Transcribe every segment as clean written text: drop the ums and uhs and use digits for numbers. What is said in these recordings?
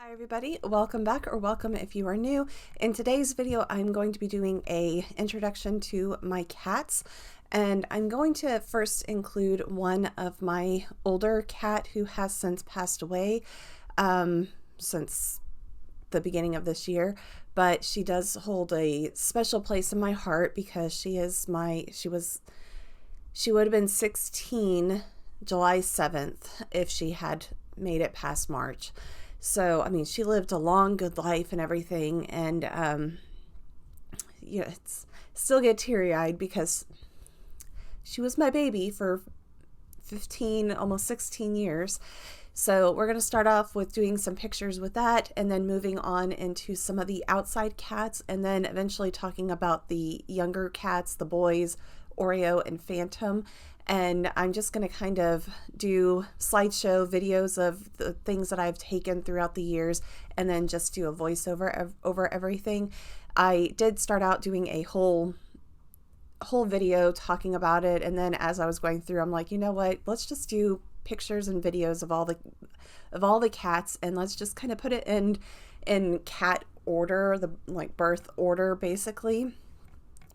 Hi everybody, welcome back, or welcome if you are new. In today's video I'm going to be doing a introduction to my cats, and I'm going to first include one of my older cat who has since passed away since the beginning of this year, but she does hold a special place in my heart because she would have been 16 July 7th if she had made it past March. So, I mean, she lived a long, good life and everything. And, it's still get teary-eyed because she was my baby for 15, almost 16 years. So we're going to start off with doing some pictures with that, and then moving on into some of the outside cats, and then eventually talking about the younger cats, the boys, Oreo and Phantom. And I'm just going to kind of do slideshow videos of the things that I've taken throughout the years, and then just do a voiceover over everything. I did start out doing a whole video talking about it, and then as I was going through, I'm like, you know what, let's just do pictures and videos of all the cats, and let's just kind of put it in cat order, the birth order basically.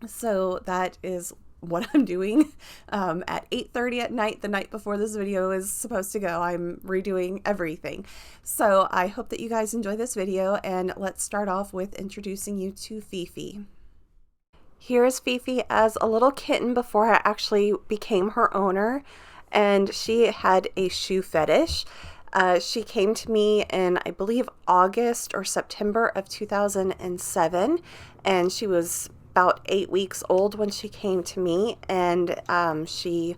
So that is what I'm doing at 8:30 at night, the night before this video is supposed to go. I'm redoing everything. So I hope that you guys enjoy this video, and let's start off with introducing you to Fifi. Here is Fifi as a little kitten before I actually became her owner, and she had a shoe fetish. She came to me in, I believe, August or September of 2007, and she was about 8 weeks old when she came to me, and she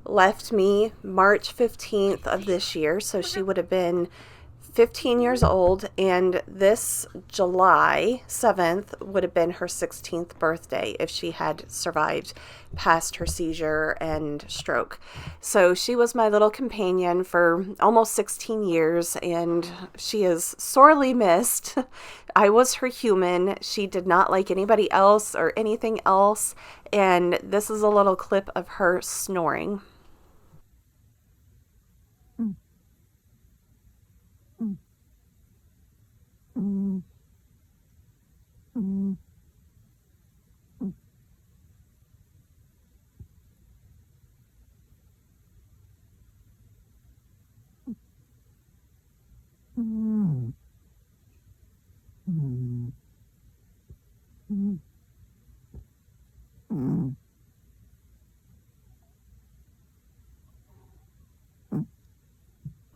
left me March 15th of this year, so she would have been 15 years old, and this July 7th would have been her 16th birthday if she had survived past her seizure and stroke. So she was my little companion for almost 16 years, and she is sorely missed. I was her human. She did not like anybody else or anything else, and this is a little clip of her snoring.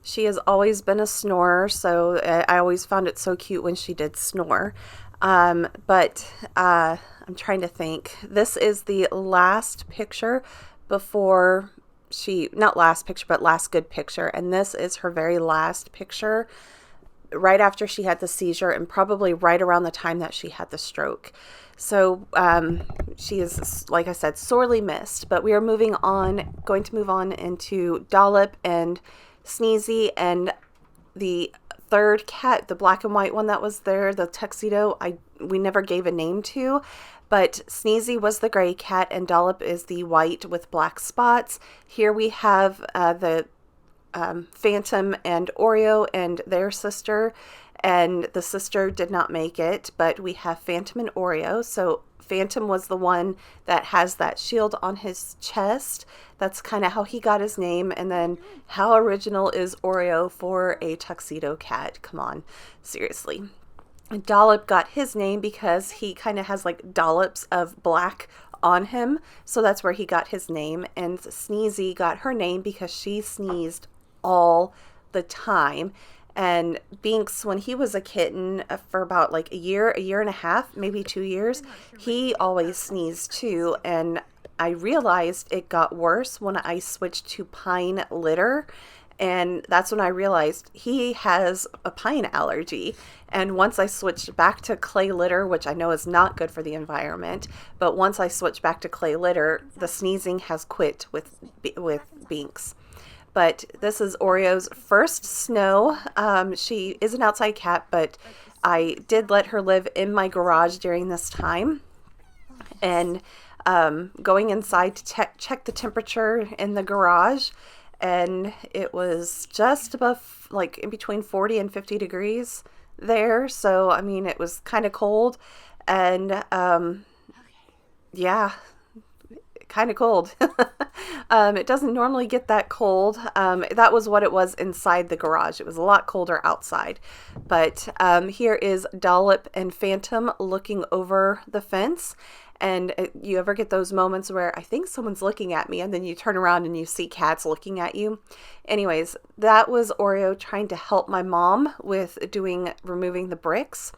She has always been a snorer, so I always found it so cute when she did snore. But I'm trying to think. This is the last picture before not last picture, but last good picture. And this is her very last picture right after she had the seizure, and probably right around the time that she had the stroke. So she is, like I said, sorely missed. But we are going to move on into Dollop and Sneezy, and the third cat, the black and white one that was there, the tuxedo, we never gave a name to, but Sneezy was the gray cat, and Dollop is the white with black spots. Here we have the Phantom and Oreo and their sister, and the sister did not make it, but we have Phantom and Oreo. So Phantom was the one that has that shield on his chest. That's kind of how he got his name. And then how original is Oreo for a tuxedo cat? Come on, seriously. Dollop got his name because he kind of has like dollops of black on him, so that's where he got his name. And Sneezy got her name because she sneezed all the time. And Binks, when he was a kitten for about like a year and a half, maybe 2 years, he always sneezed too. And I realized it got worse when I switched to pine litter. And that's when I realized he has a pine allergy. And once I switched back to clay litter, which I know is not good for the environment, but once I switched back to clay litter, the sneezing has quit with Binks. But this is Oreo's first snow. She is an outside cat, but I did let her live in my garage during this time. And going inside to check the temperature in the garage, and it was just above, like in between 40 and 50 degrees. there. So, I mean, it was kind of cold. And yeah, kind of cold. It doesn't normally get that cold. That was what it was inside the garage. It was a lot colder outside. But here is Dollop and Phantom looking over the fence. And you ever get those moments where I think someone's looking at me, and then you turn around and you see cats looking at you? Anyways, that was Oreo trying to help my mom with removing the bricks.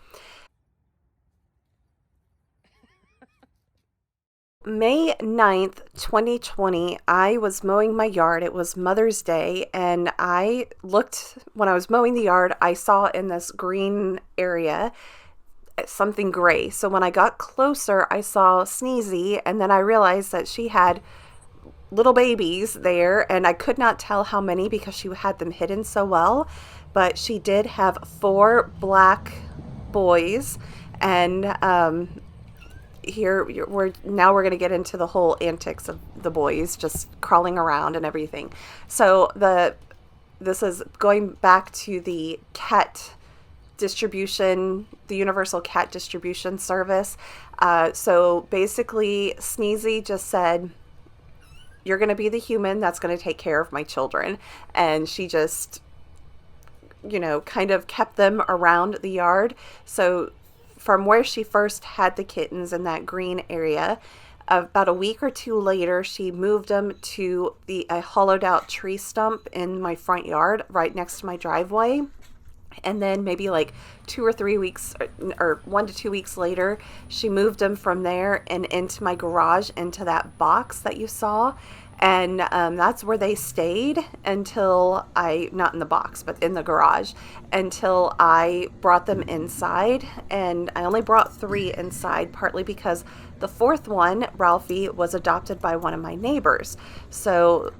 May 9th, 2020, I was mowing my yard. It was Mother's Day, and when I was mowing the yard, I saw in this green area something gray. So when I got closer, I saw Sneezy, and then I realized that she had little babies there, and I could not tell how many because she had them hidden so well. But she did have four black boys, and we're going to get into the whole antics of the boys just crawling around and everything. So this is going back to the cat distribution, the universal cat distribution service. So basically, Sneezy just said, "You're going to be the human that's going to take care of my children," and she just, kind of kept them around the yard. So from where she first had the kittens in that green area, about a week or two later, she moved them to a hollowed out tree stump in my front yard right next to my driveway. And then maybe like 2 or 3 weeks, or 1 to 2 weeks later, she moved them from there and into my garage, into that box that you saw. And that's where they stayed until not in the box, but in the garage, until I brought them inside. And I only brought three inside, partly because the fourth one, Ralphie, was adopted by one of my neighbors. So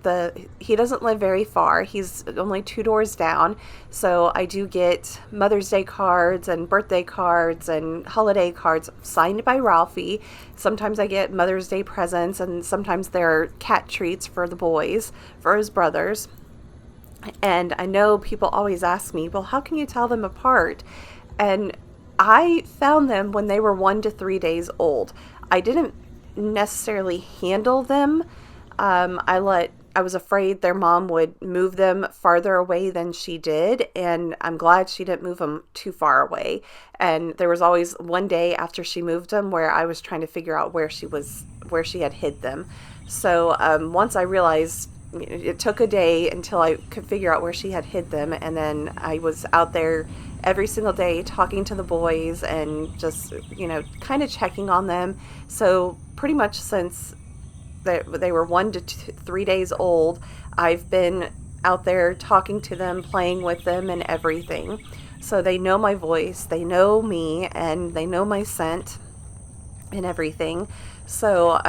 he doesn't live very far. He's only 2 doors down. So I do get Mother's Day cards and birthday cards and holiday cards signed by Ralphie. Sometimes I get Mother's Day presents, and sometimes they're cat treats for the boys, for his brothers. And I know people always ask me, well, how can you tell them apart? And I found them when they were 1 to 3 days old. I didn't necessarily handle them. I was afraid their mom would move them farther away than she did, and I'm glad she didn't move them too far away. And there was always one day after she moved them where I was trying to figure out where she had hid them. So once I realized, it took a day until I could figure out where she had hid them, and then I was out there every single day talking to the boys and just, kind of checking on them. So pretty much since they were 1 to 3 days old, I've been out there talking to them, playing with them and everything. So they know my voice, they know me, and they know my scent and everything. So,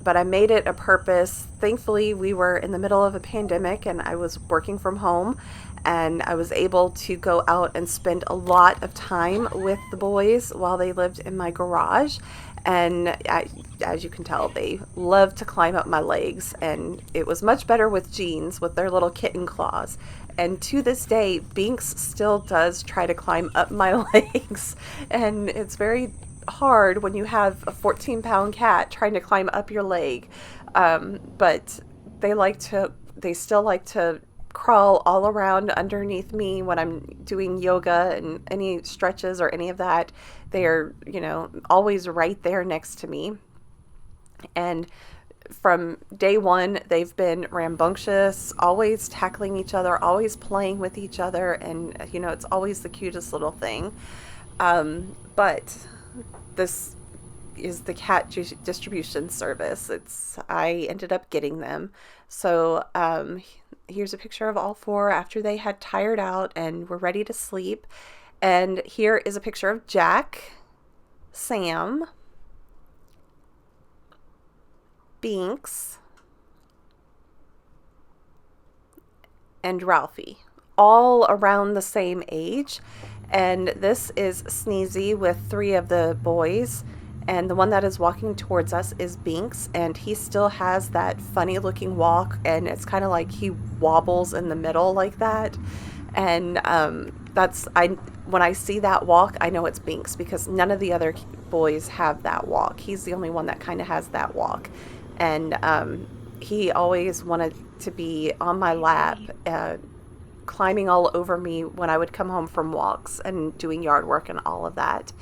but I made it a purpose. Thankfully, we were in the middle of a pandemic and I was working from home, and I was able to go out and spend a lot of time with the boys while they lived in my garage. And as you can tell, they love to climb up my legs, and it was much better with Jeans with their little kitten claws. And to this day, Binks still does try to climb up my legs, and it's very hard when you have a 14-pound cat trying to climb up your leg. But they still like to crawl all around underneath me when I'm doing yoga and any stretches or any of that. They are, always right there next to me. And from day one, they've been rambunctious, always tackling each other, always playing with each other. And, it's always the cutest little thing. But this is the cat distribution service. I ended up getting them. So here's a picture of all four after they had tired out and were ready to sleep. And here is a picture of Jack, Sam, Binks, and Ralphie, all around the same age. And this is Sneezy with three of the boys. And the one that is walking towards us is Binks, and he still has that funny looking walk, and it's kind of like he wobbles in the middle like that. And when I see that walk, I know it's Binks because none of the other boys have that walk. He's the only one that kind of has that walk. And he always wanted to be on my lap, climbing all over me when I would come home from walks and doing yard work and all of that.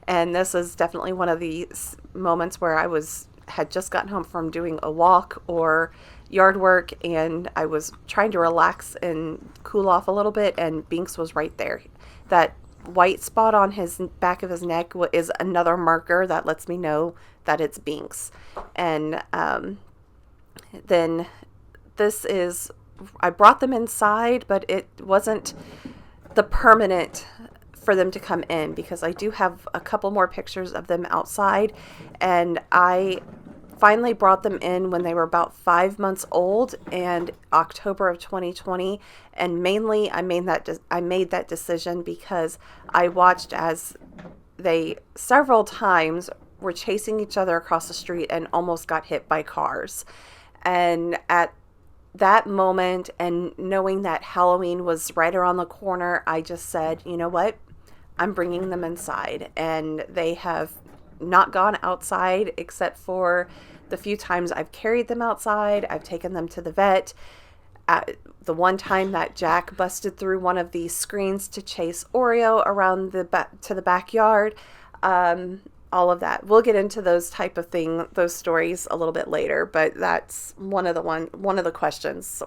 And this is definitely one of the moments where had just gotten home from doing a walk or yard work, and I was trying to relax and cool off a little bit, and Binks was right there. That white spot on his back of his neck is another marker that lets me know that it's Binks. And then I brought them inside, but it wasn't the permanent for them to come in, because I do have a couple more pictures of them outside, and I finally brought them in when they were about 5 months old in October of 2020. And mainly I made that decision because I watched as they several times were chasing each other across the street and almost got hit by cars. And at that moment, and knowing that Halloween was right around the corner, I just said, you know what? I'm bringing them inside. And they have not gone outside except for the few times I've carried them outside. I've taken them to the vet. The one time that Jack busted through one of the screens to chase Oreo around to the backyard, all of that. We'll get into those stories a little bit later, but that's one of the questions.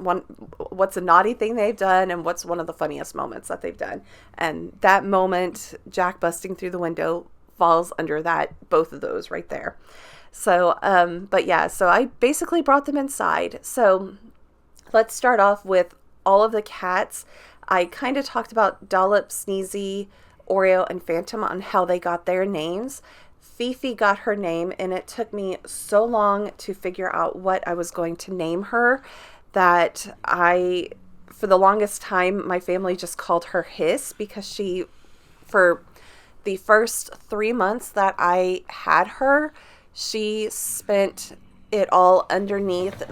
What's a naughty thing they've done, and what's one of the funniest moments that they've done? And that moment, Jack busting through the window, falls under both of those right there. So, but yeah, so I basically brought them inside. So let's start off with all of the cats. I kind of talked about Dollop, Sneezy, Oreo, and Phantom on how they got their names. Fifi got her name, and it took me so long to figure out what I was going to name her that for the longest time, my family just called her Hiss, because for the first 3 months that I had her, she spent it all underneath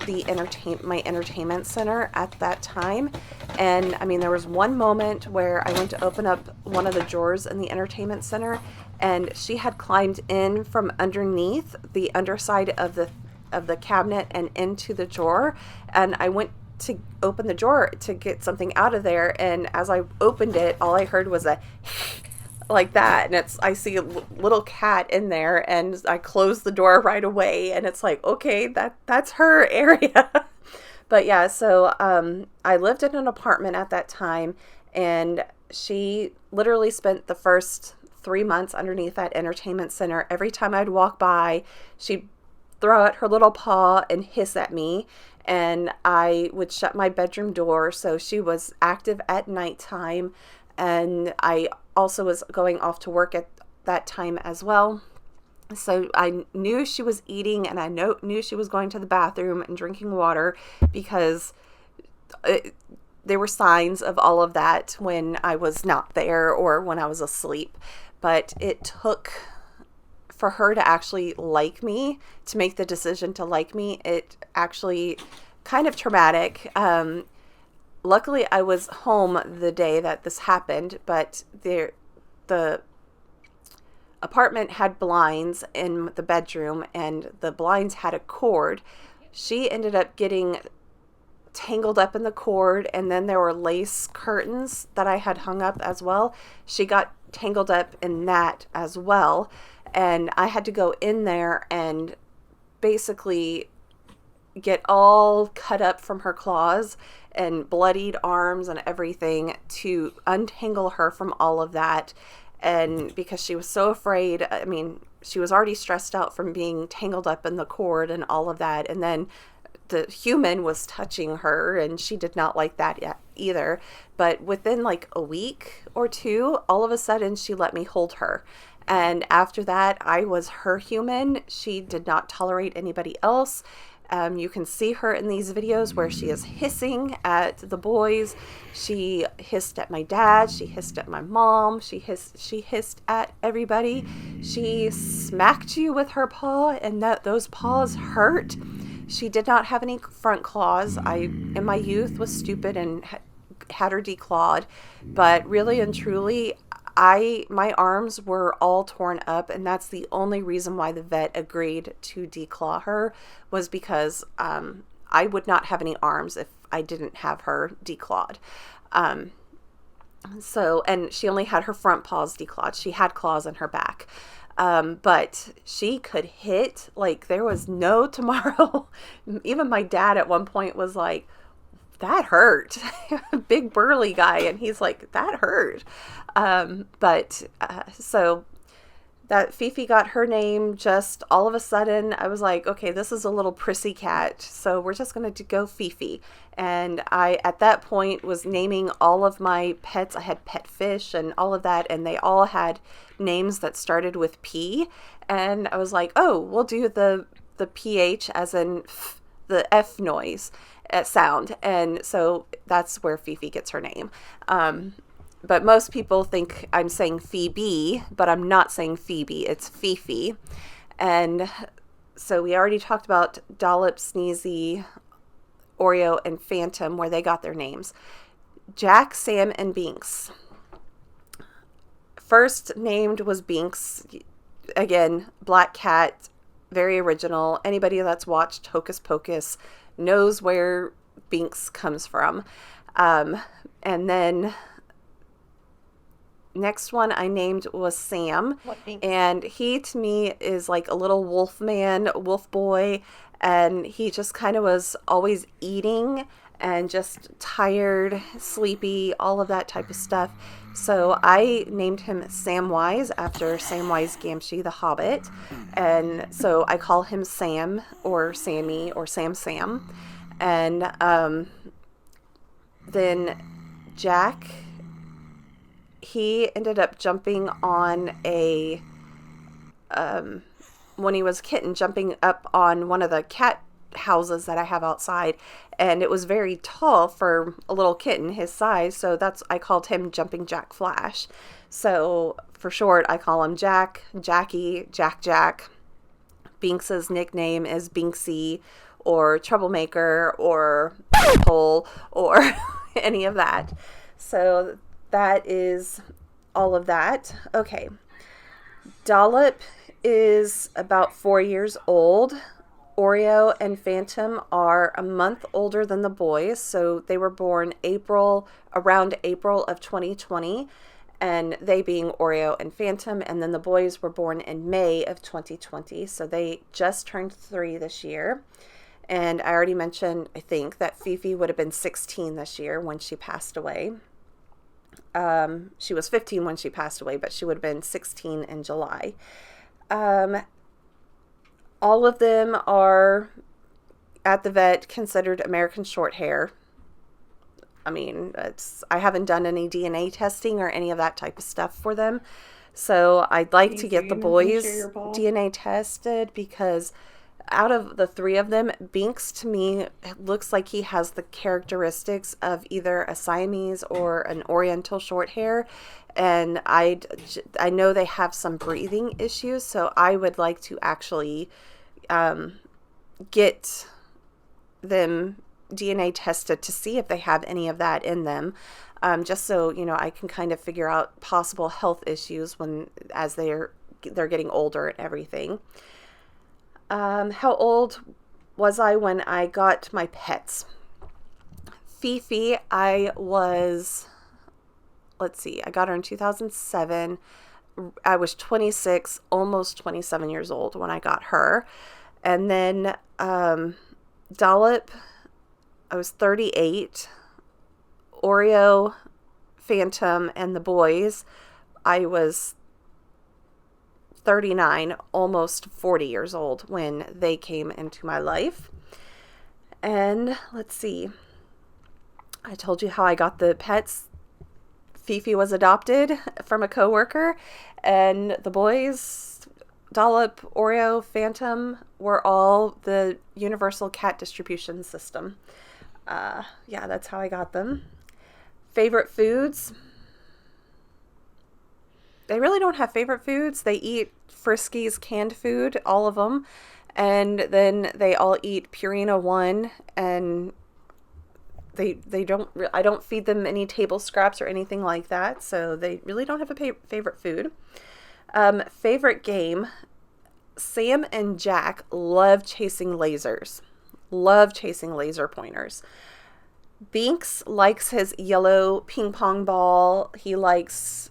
my entertainment center at that time. And I mean, there was one moment where I went to open up one of the drawers in the entertainment center, and she had climbed in from underneath the underside of the cabinet and into the drawer. And I went to open the drawer to get something out of there, and as I opened it, all I heard was a like that, and I see a little cat in there, and I closed the door right away, and it's like, okay, that's her area. But yeah, so I lived in an apartment at that time, and she literally spent the first 3 months underneath that entertainment center. Every time I'd walk by, she'd throw out her little paw and hiss at me, and I would shut my bedroom door, so she was active at nighttime. And I also was going off to work at that time as well. So I knew she was eating, and I knew she was going to the bathroom and drinking water, because there were signs of all of that when I was not there or when I was asleep. But it took for her to actually like me, to make the decision to like me. It actually kind of traumatic. Luckily, I was home the day that this happened, but the apartment had blinds in the bedroom, and the blinds had a cord. She ended up getting tangled up in the cord, and then there were lace curtains that I had hung up as well. She got tangled up in that as well, and I had to go in there and basically get all cut up from her claws and bloodied arms and everything to untangle her from all of that. And because she was so afraid, I mean, she was already stressed out from being tangled up in the cord and all of that, and then the human was touching her, and she did not like that yet either. But within like a week or two, all of a sudden she let me hold her. And after that, I was her human. She did not tolerate anybody else. You can see her in these videos where she is hissing at the boys. She hissed at my dad. She hissed at my mom. She hissed at everybody. She smacked you with her paw, and those paws hurt. She did not have any front claws. I, in my youth, was stupid and had her declawed. But really and truly, my arms were all torn up, and that's the only reason why the vet agreed to declaw her, was because I would not have any arms if I didn't have her declawed. So, and she only had her front paws declawed. She had claws in her back. But she could hit like there was no tomorrow. Even my dad at one point was like, that hurt. Big burly guy. And he's like, that hurt. So that Fifi got her name just all of a sudden. I was like, okay, this is a little prissy cat, so we're just going to go Fifi. And I, at that point, was naming all of my pets. I had pet fish and all of that, and they all had names that started with P. And I was like, oh, we'll do the PH as in the F noise sound. And so that's where Fifi gets her name. But most people think I'm saying Phoebe, but I'm not saying Phoebe. It's Fifi. And so we already talked about Dollop, Sneezy, Oreo, and Phantom, where they got their names. Jack, Sam, and Binks. First named was Binks. Again, black cat, very original. Anybody that's watched Hocus Pocus knows where Binks comes from. And then next one I named was Sam. And he to me is like a little wolf man, wolf boy, and he just kind of was always eating and just tired, sleepy, all of that type of stuff. So I named him Samwise after Samwise Gamgee the Hobbit. And so I call him Sam or Sammy or Sam. And then Jack, he ended up jumping on a, when he was a kitten, jumping up on one of the cat houses that I have outside, and it was very tall for a little kitten his size, so I called him Jumping Jack Flash. So for short, I call him Jack, Jackie, Jack. Binks's nickname is Binksy or Troublemaker or Pole or any of that. So that is all of that. Okay. Dollop is about 4 years old. Oreo and Phantom are a month older than the boys, so they were born around April of 2020, and they being Oreo and Phantom, and then the boys were born in May of 2020, so they just turned 3 this year. And I already mentioned, I think, that Fifi would have been 16 this year when she passed away. She was 15 when she passed away, but she would have been 16 in July. All of them are, at the vet, considered American Shorthair. I mean, I haven't done any DNA testing or any of that type of stuff for them. So I'd like to get the boys' DNA tested, because out of the 3 of them, Binks to me looks like he has the characteristics of either a Siamese or an Oriental Shorthair. And I know they have some breathing issues, so I would like to actually get them DNA tested to see if they have any of that in them, just so I can kind of figure out possible health issues as they're getting older and everything. How old was I when I got my pets? Fifi, I got her in 2007. I was 26, almost 27 years old when I got her. And then Dollop, I was 38. Oreo, Phantom, and the boys, I was 39, almost 40 years old when they came into my life. And let's see. I told you how I got the pets. Fifi was adopted from a coworker, and the boys, Dollop, Oreo, Phantom, were all the Universal Cat Distribution System. Yeah, that's how I got them. Favorite foods? They really don't have favorite foods. They eat Friskies canned food, all of them, and then they all eat Purina One, and they don't, I don't feed them any table scraps or anything like that, so they really don't have a favorite food. Favorite game, Sam and Jack love chasing lasers. Love chasing laser pointers. Binks likes his yellow ping pong ball. He likes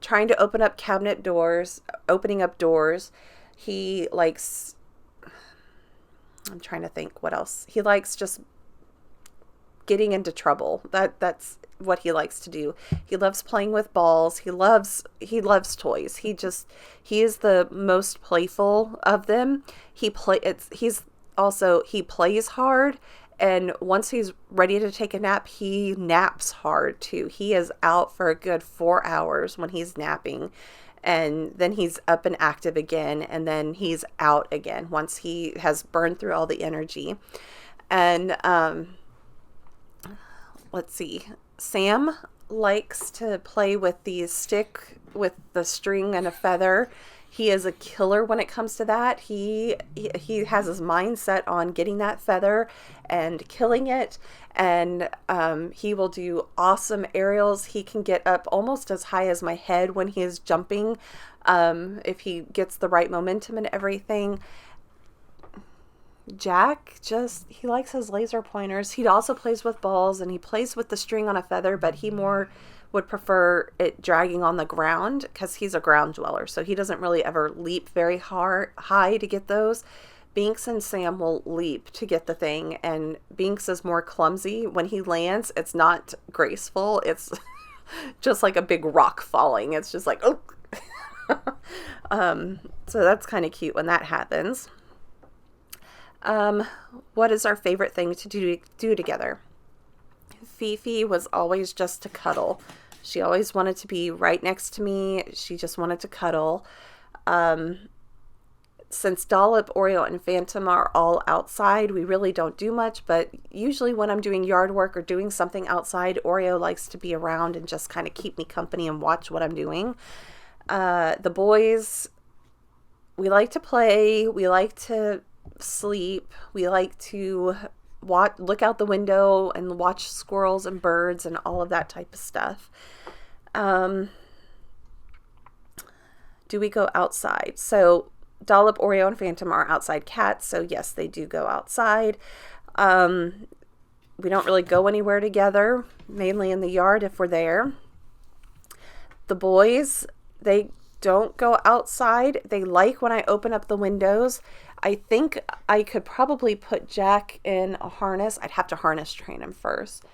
trying to open up cabinet doors, opening up doors. He likes, I'm trying to think what else. He likes just getting into trouble. That's what he likes to do. He loves playing with balls. He loves toys. He is the most playful of them. He plays hard, and once he's ready to take a nap, he naps hard too. He is out for a good 4 hours when he's napping, and then he's up and active again, and then he's out again once he has burned through all the energy. And let's see. Sam likes to play with the stick with the string and a feather. He is a killer when it comes to that. He has his mind set on getting that feather and killing it. And he will do awesome aerials. He can get up almost as high as my head when he is jumping, if he gets the right momentum and everything. Jack he likes his laser pointers. He also plays with balls, and he plays with the string on a feather, but he more would prefer it dragging on the ground because he's a ground dweller. So he doesn't really ever leap very high to get those. Binks and Sam will leap to get the thing, and Binks is more clumsy. When he lands, it's not graceful. It's just like a big rock falling. It's just like, oh. So that's kind of cute when that happens. What is our favorite thing to do together? Fifi was always just to cuddle. She always wanted to be right next to me. She just wanted to cuddle. Since Dollop, Oreo, and Phantom are all outside, we really don't do much, but usually when I'm doing yard work or doing something outside, Oreo likes to be around and just kind of keep me company and watch what I'm doing. The boys, we like to play. We like to sleep. We like to look out the window and watch squirrels and birds and all of that type of stuff. Do we go outside? So Dollop, Oreo, and Phantom are outside cats, so yes, they do go outside. We don't really go anywhere together, mainly in the yard if we're there. The boys, they don't go outside. They like when I open up the windows. I think I could probably put Jack in a harness. I'd have to harness train him first.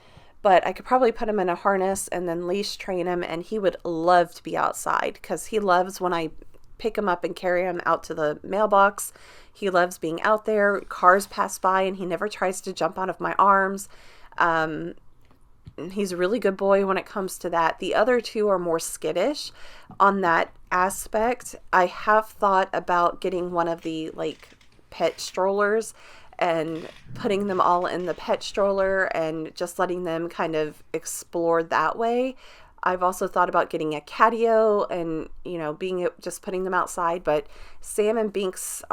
But I could probably put him in a harness and then leash train him, and he would love to be outside because he loves when I pick him up and carry him out to the mailbox. He loves being out there. Cars pass by and he never tries to jump out of my arms. He's a really good boy when it comes to that. The other two are more skittish on that aspect. I have thought about getting one of the pet strollers and putting them all in the pet stroller and just letting them kind of explore that way. I've also thought about getting a catio and, just putting them outside, but Sam and Binks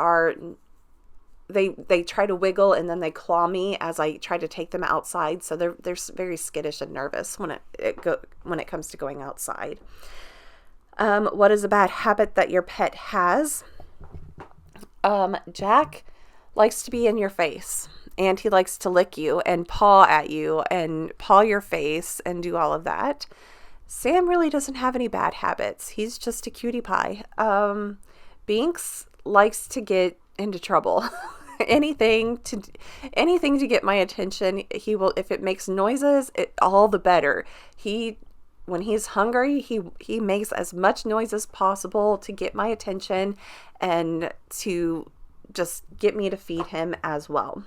they try to wiggle and then they claw me as I try to take them outside. So they're very skittish and nervous when it comes to going outside. What is a bad habit that your pet has? Jack likes to be in your face, and he likes to lick you and paw at you and paw your face and do all of that. Sam really doesn't have any bad habits. He's just a cutie pie. Binks likes to get into trouble. anything to get my attention. He will, if it makes noises, all the better. When he's hungry, he makes as much noise as possible to get my attention and to just get me to feed him as well.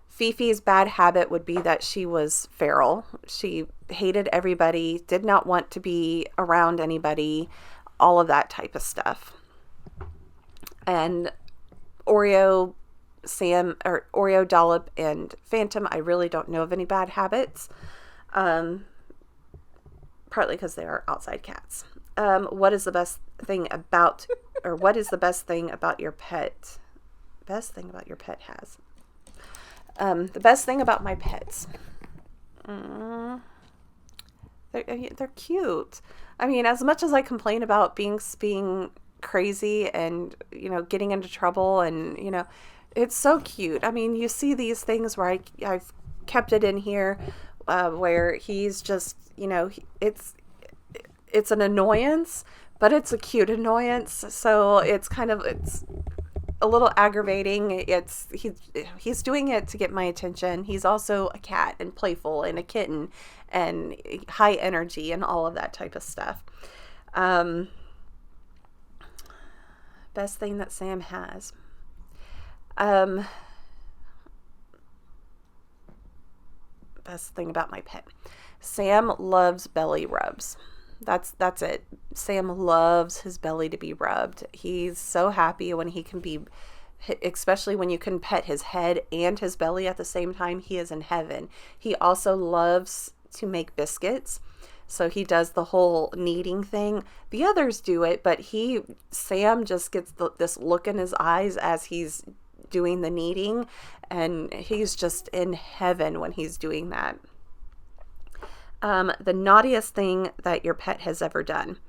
Fifi's bad habit would be that she was feral. She hated everybody, did not want to be around anybody, all of that type of stuff. And Oreo, Dollop, and Phantom, I really don't know of any bad habits. Partly because they are outside cats. What is the best thing about your pet? Best thing about your pet has? The best thing about my pets. Mm, they're cute. I mean, as much as I complain about being crazy and, getting into trouble and, it's so cute. I mean, you see these things where I've kept it in here, where he's just, it's an annoyance, but it's a cute annoyance. So it's a little aggravating. He's doing it to get my attention. He's also a cat and playful and a kitten and high energy and all of that type of stuff. Best thing that Sam has. Best thing about my pet. Sam loves belly rubs. That's it. Sam loves his belly to be rubbed. He's so happy when he can be, especially when you can pet his head and his belly at the same time. He is in heaven. He also loves to make biscuits. So he does the whole kneading thing. The others do it, but Sam just gets this look in his eyes as he's doing the kneading, and he's just in heaven when he's doing that. The naughtiest thing that your pet has ever done.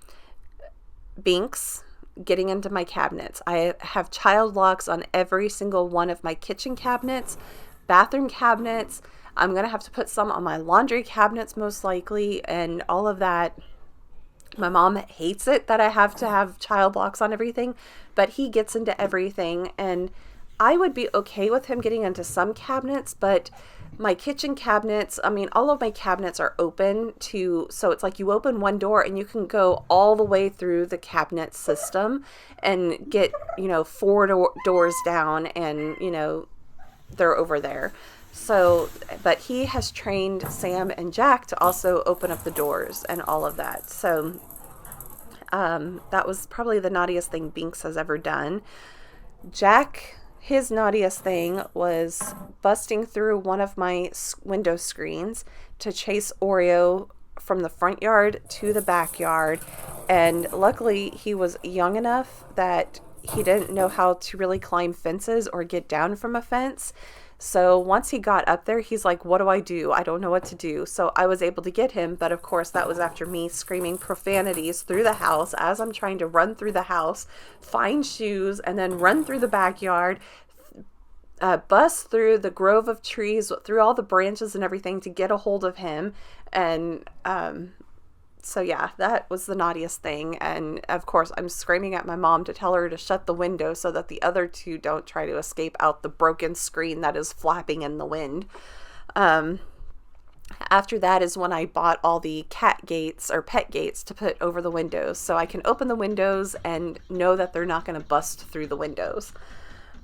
Binks, getting into my cabinets. I have child locks on every single one of my kitchen cabinets, bathroom cabinets. I'm going to have to put some on my laundry cabinets most likely, and all of that. My mom hates it that I have to have child locks on everything, but he gets into everything, and I would be okay with him getting into some cabinets, but my kitchen cabinets, I mean, all of my cabinets are open so it's like you open one door and you can go all the way through the cabinet system and get, 4 doors down and, they're over there. So, but he has trained Sam and Jack to also open up the doors and all of that. So, that was probably the naughtiest thing Binks has ever done. Jack, his naughtiest thing was busting through one of my window screens to chase Oreo from the front yard to the backyard. And luckily, he was young enough that he didn't know how to really climb fences or get down from a fence. So once he got up there, he's like, what do? I don't know what to do. So I was able to get him. But of course, that was after me screaming profanities through the house as I'm trying to run through the house, find shoes, and then run through the backyard, bust through the grove of trees, through all the branches and everything to get a hold of him. And so yeah, that was the naughtiest thing. And of course, I'm screaming at my mom to tell her to shut the window so that the other two don't try to escape out the broken screen that is flapping in the wind. After that is when I bought all the cat gates or pet gates to put over the windows, so I can open the windows and know that they're not going to bust through the windows,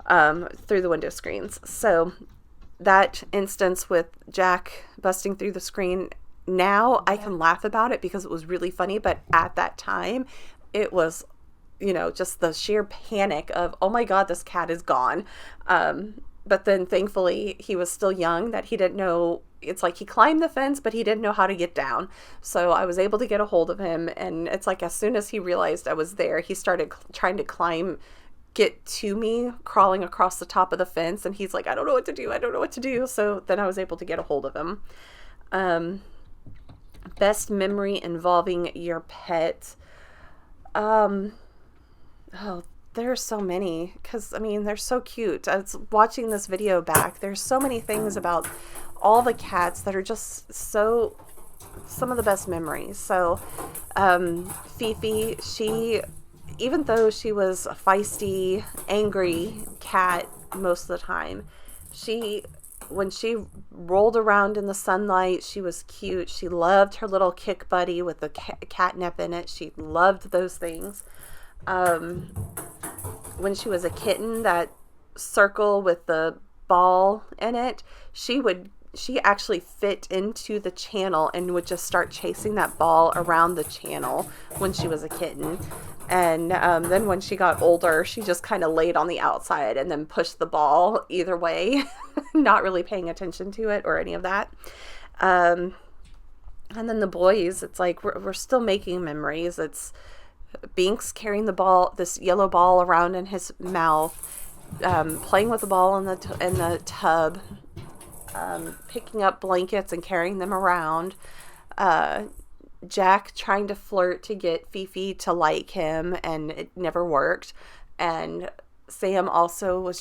through the window screens. So that instance with Jack busting through the screen, now I can laugh about it because it was really funny, but at that time it was, just the sheer panic of, oh my God, this cat is gone. But then thankfully he was still young that he didn't know. It's like he climbed the fence, but he didn't know how to get down. So I was able to get a hold of him. And it's like, as soon as he realized I was there, he started trying to get to me, crawling across the top of the fence. And he's like, I don't know what to do. So then I was able to get a hold of him. Best memory involving your pet. There's so many, because they're so cute. I was watching this video back. There's so many things about all the cats that are just some of the best memories. So Fifi, even though she was a feisty, angry cat most of the time, when she rolled around in the sunlight, she was cute. She loved her little kick buddy with the catnip in it. She loved those things. When she was a kitten, that circle with the ball in it, she actually fit into the channel and would just start chasing that ball around the channel when she was a kitten. And then when she got older, she just kind of laid on the outside and then pushed the ball either way, not really paying attention to it or any of that. And then the boys, it's like we're still making memories. It's Binks carrying the ball, this yellow ball around in his mouth, playing with the ball in the tub, picking up blankets and carrying them around. Jack trying to flirt to get Fifi to like him, and it never worked. And Sam also would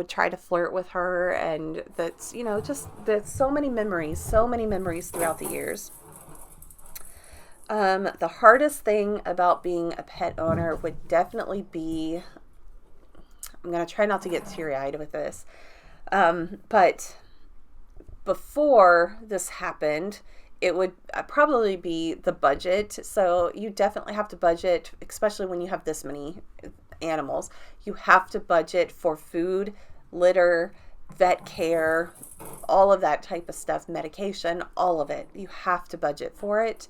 try to flirt with her, and that's, just that's so many memories throughout the years. The hardest thing about being a pet owner would definitely be, I'm going to try not to get teary-eyed with this, but before this happened, it would probably be the budget. So you definitely have to budget, especially when you have this many animals. You have to budget for food, litter, vet care, all of that type of stuff, medication, all of it. You have to budget for it.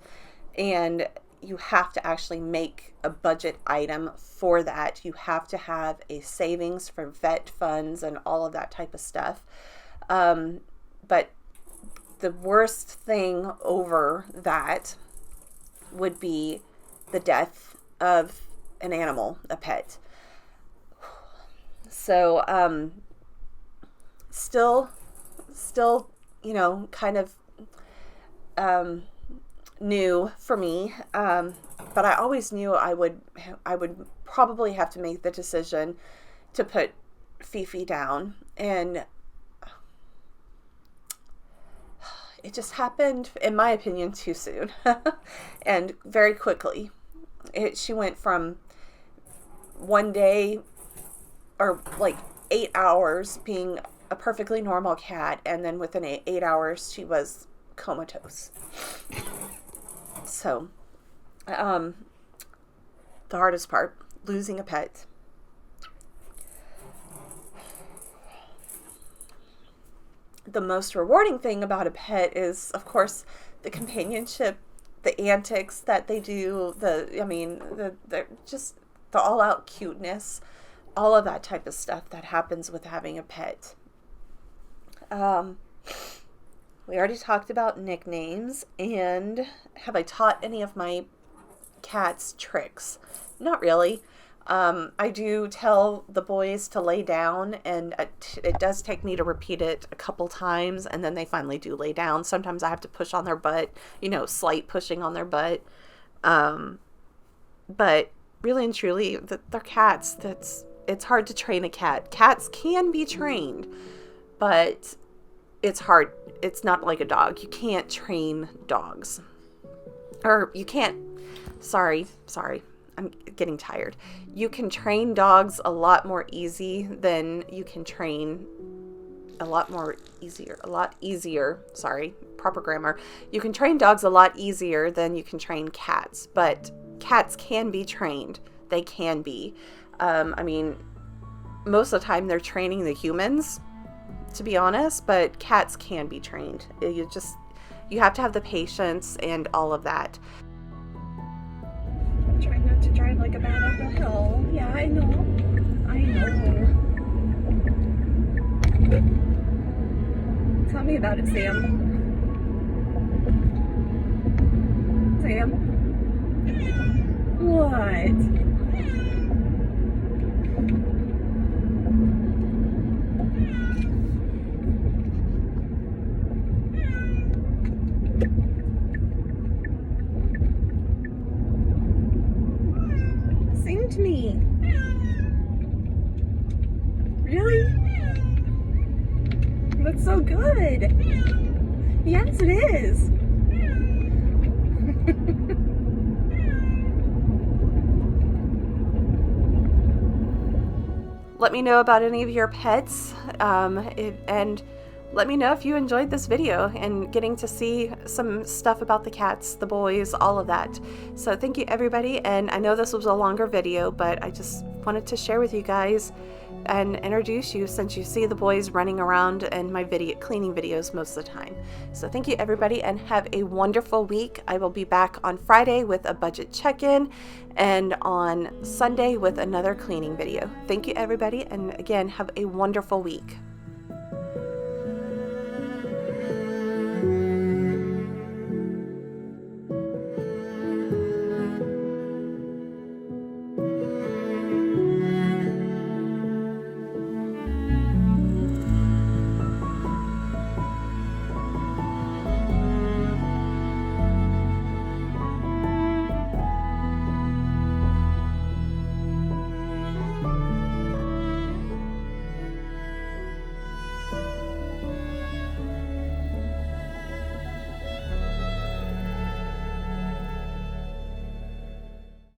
And you have to actually make a budget item for that. You have to have a savings for vet funds and all of that type of stuff. But the worst thing over that would be the death of an animal, a pet. So, still, kind of, new for me. But I always knew I would probably have to make the decision to put Fifi down, and it just happened, in my opinion, too soon and very quickly. She went from one day, or like 8 hours, being a perfectly normal cat, and then within 8 hours she was comatose. So, the hardest part, losing a pet. The most rewarding thing about a pet is, of course, the companionship, the antics that they do, the all-out cuteness, all of that type of stuff that happens with having a pet. We already talked about nicknames, and have I taught any of my cats tricks? Not really. I do tell the boys to lay down, and it does take me to repeat it a couple times, and then they finally do lay down. Sometimes I have to push on their butt, slight pushing on their butt. But really and truly, they're cats. It's hard to train a cat. Cats can be trained, but it's hard. It's not like a dog. You can't train dogs. Or you can't, sorry. I'm getting tired. You can train dogs a lot more easier. Sorry, proper grammar. You can train dogs a lot easier than you can train cats, but cats can be trained. They can be. Most of the time they're training the humans, to be honest, but cats can be trained. You have to have the patience and all of that. Try not to drive like a bat up a hill. Yeah, I know. Tell me about it, Sam. What? Sing to me. Really? That's so good. Yes, it is. Let me know about any of your pets, and let me know if you enjoyed this video and getting to see some stuff about the cats, the boys, all of that. So thank you, everybody, and I know this was a longer video, but I just wanted to share with you guys and introduce you, since you see the boys running around in my cleaning videos most of the time. So thank you, everybody, and have a wonderful week. I will be back on Friday with a budget check-in, and on Sunday with another cleaning video. Thank you, everybody, and again, have a wonderful week.